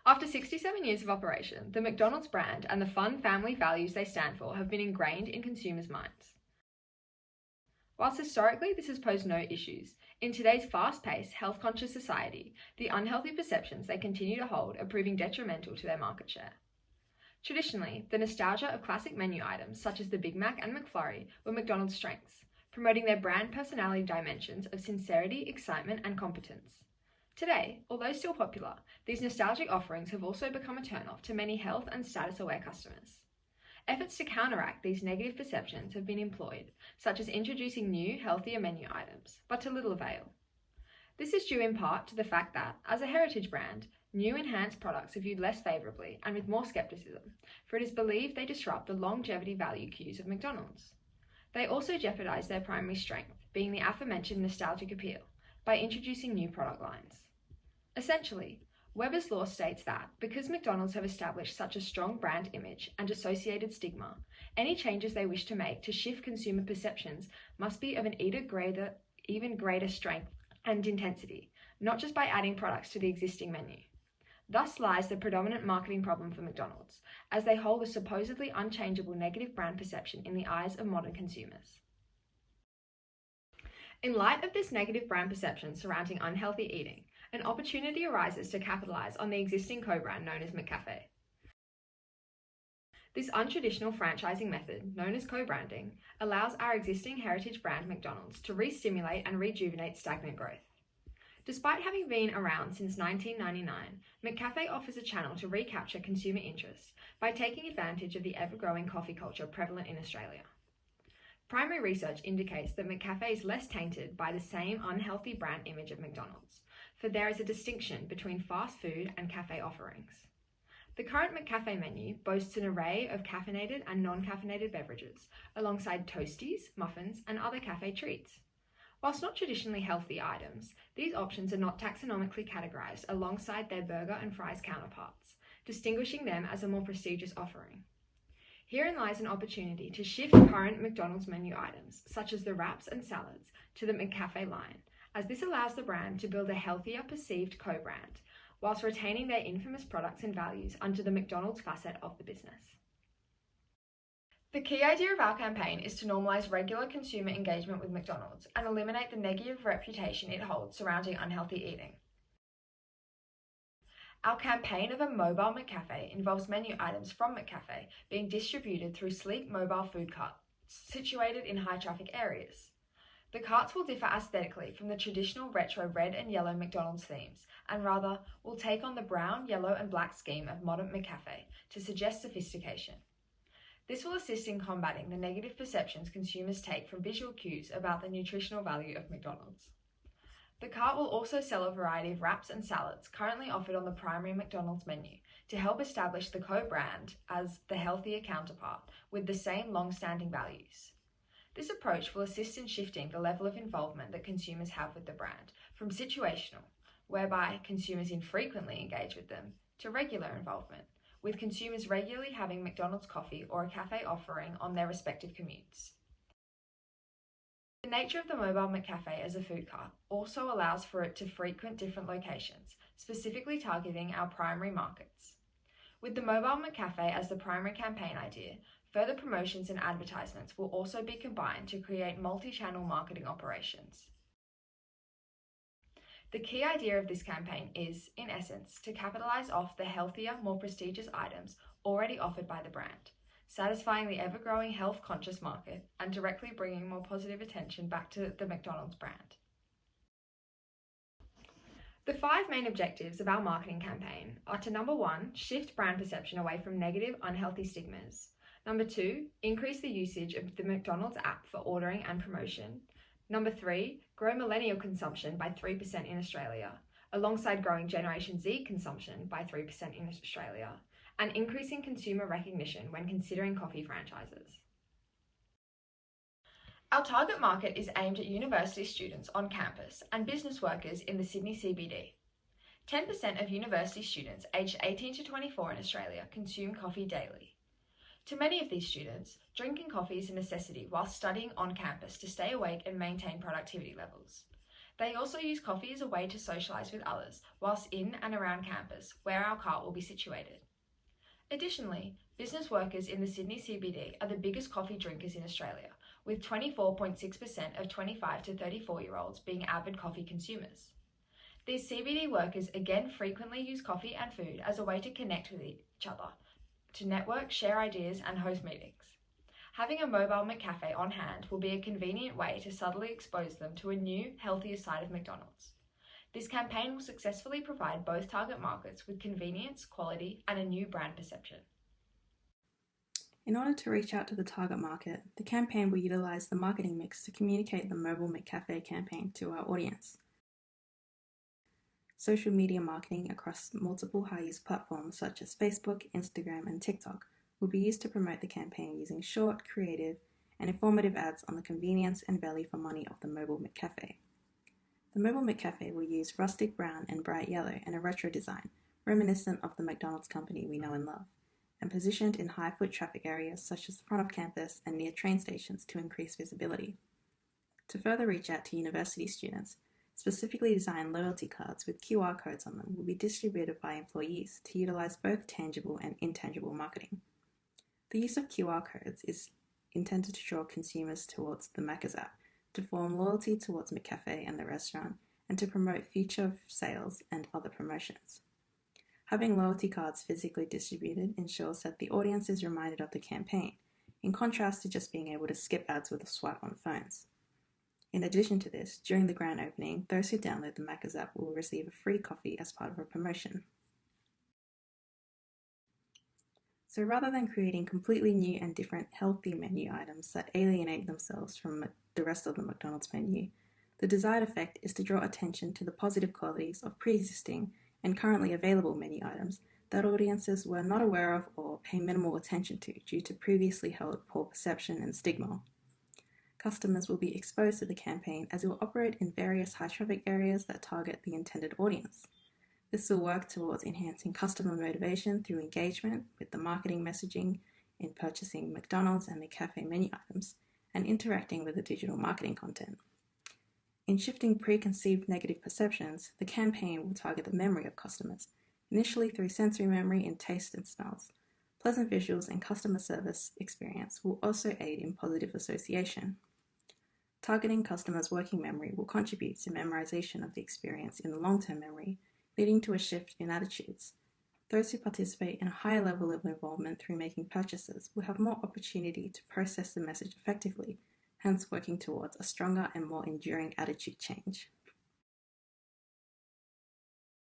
After 67 years of operation, the McDonald's brand and the fun family values they stand for have been ingrained in consumers' minds. Whilst historically this has posed no issues, in today's fast-paced, health-conscious society, the unhealthy perceptions they continue to hold are proving detrimental to their market share. Traditionally, the nostalgia of classic menu items such as the Big Mac and McFlurry were McDonald's strengths, promoting their brand personality dimensions of sincerity, excitement, and competence. Today, although still popular, these nostalgic offerings have also become a turn-off to many health and status-aware customers. Efforts to counteract these negative perceptions have been employed, such as introducing new, healthier menu items, but to little avail. This is due in part to the fact that, as a heritage brand, new enhanced products are viewed less favourably and with more scepticism, for it is believed they disrupt the longevity value cues of McDonald's. They also jeopardise their primary strength, being the aforementioned nostalgic appeal, by introducing new product lines. Essentially, Weber's law states that, because McDonald's have established such a strong brand image and associated stigma, any changes they wish to make to shift consumer perceptions must be of an even greater strength and intensity, not just by adding products to the existing menu. Thus lies the predominant marketing problem for McDonald's, as they hold a supposedly unchangeable negative brand perception in the eyes of modern consumers. In light of this negative brand perception surrounding unhealthy eating, an opportunity arises to capitalise on the existing co-brand known as McCafe. This untraditional franchising method, known as co-branding, allows our existing heritage brand McDonald's to re-stimulate and rejuvenate stagnant growth. Despite having been around since 1999, McCafe offers a channel to recapture consumer interest by taking advantage of the ever-growing coffee culture prevalent in Australia. Primary research indicates that McCafe is less tainted by the same unhealthy brand image of McDonald's, for there is a distinction between fast food and cafe offerings. The current McCafe menu boasts an array of caffeinated and non-caffeinated beverages, alongside toasties, muffins, and other cafe treats. Whilst not traditionally healthy items, these options are not taxonomically categorised alongside their burger and fries counterparts, distinguishing them as a more prestigious offering. Herein lies an opportunity to shift current McDonald's menu items, such as the wraps and salads, to the McCafe line, as this allows the brand to build a healthier perceived co-brand, whilst retaining their infamous products and values under the McDonald's facet of the business. The key idea of our campaign is to normalise regular consumer engagement with McDonald's and eliminate the negative reputation it holds surrounding unhealthy eating. Our campaign of a mobile McCafe involves menu items from McCafe being distributed through sleek mobile food carts situated in high traffic areas. The carts will differ aesthetically from the traditional retro red and yellow McDonald's themes, and rather will take on the brown, yellow and black scheme of modern McCafe to suggest sophistication. This will assist in combating the negative perceptions consumers take from visual cues about the nutritional value of McDonald's. The cart will also sell a variety of wraps and salads currently offered on the primary McDonald's menu to help establish the co-brand as the healthier counterpart with the same long-standing values. This approach will assist in shifting the level of involvement that consumers have with the brand from situational, whereby consumers infrequently engage with them, to regular involvement, with consumers regularly having McDonald's coffee or a cafe offering on their respective commutes. The nature of the mobile McCafe as a food cart also allows for it to frequent different locations, specifically targeting our primary markets. With the mobile McCafe as the primary campaign idea, further promotions and advertisements will also be combined to create multi-channel marketing operations. The key idea of this campaign is, in essence, to capitalise off the healthier, more prestigious items already offered by the brand, satisfying the ever-growing health-conscious market and directly bringing more positive attention back to the McDonald's brand. The 5 main objectives of our marketing campaign are to, number 1, shift brand perception away from negative, unhealthy stigmas. Number 2, increase the usage of the McDonald's app for ordering and promotion. Number 3, grow millennial consumption by 3% in Australia, alongside growing Generation Z consumption by 3% in Australia, and increasing consumer recognition when considering coffee franchises. Our target market is aimed at university students on campus and business workers in the Sydney CBD. 10% of university students aged 18 to 24 in Australia consume coffee daily. To many of these students, drinking coffee is a necessity while studying on campus to stay awake and maintain productivity levels. They also use coffee as a way to socialise with others whilst in and around campus, where our cart will be situated. Additionally, business workers in the Sydney CBD are the biggest coffee drinkers in Australia, with 24.6% of 25 to 34-year-olds being avid coffee consumers. These CBD workers again frequently use coffee and food as a way to connect with each other, to network, share ideas, and host meetings. Having a mobile McCafe on hand will be a convenient way to subtly expose them to a new, healthier side of McDonald's. This campaign will successfully provide both target markets with convenience, quality, and a new brand perception. In order to reach out to the target market, the campaign will utilise the marketing mix to communicate the Mobile McCafe campaign to our audience. Social media marketing across multiple high-use platforms such as Facebook, Instagram, and TikTok will be used to promote the campaign using short, creative, and informative ads on the convenience and value for money of the Mobile McCafe. The Mobile McCafe will use rustic brown and bright yellow and a retro design, reminiscent of the McDonald's company we know and love, and positioned in high foot traffic areas such as the front of campus and near train stations to increase visibility. To further reach out to university students, specifically designed loyalty cards with QR codes on them will be distributed by employees to utilize both tangible and intangible marketing. The use of QR codes is intended to draw consumers towards the Macca's app, to form loyalty towards McCafe and the restaurant, and to promote future sales and other promotions. Having loyalty cards physically distributed ensures that the audience is reminded of the campaign, in contrast to just being able to skip ads with a swipe on phones. In addition to this, during the grand opening, those who download the Macca's app will receive a free coffee as part of a promotion. So rather than creating completely new and different healthy menu items that alienate themselves from the rest of the McDonald's menu, the desired effect is to draw attention to the positive qualities of pre-existing and currently available menu items that audiences were not aware of or pay minimal attention to due to previously held poor perception and stigma. Customers will be exposed to the campaign as it will operate in various high-traffic areas that target the intended audience. This will work towards enhancing customer motivation through engagement with the marketing messaging in purchasing McDonald's and McCafe menu items and interacting with the digital marketing content. In shifting preconceived negative perceptions, the campaign will target the memory of customers, initially through sensory memory in taste and smells. Pleasant visuals and customer service experience will also aid in positive association. Targeting customers' working memory will contribute to memorization of the experience in the long-term memory, leading to a shift in attitudes. Those who participate in a higher level of involvement through making purchases will have more opportunity to process the message effectively, hence working towards a stronger and more enduring attitude change.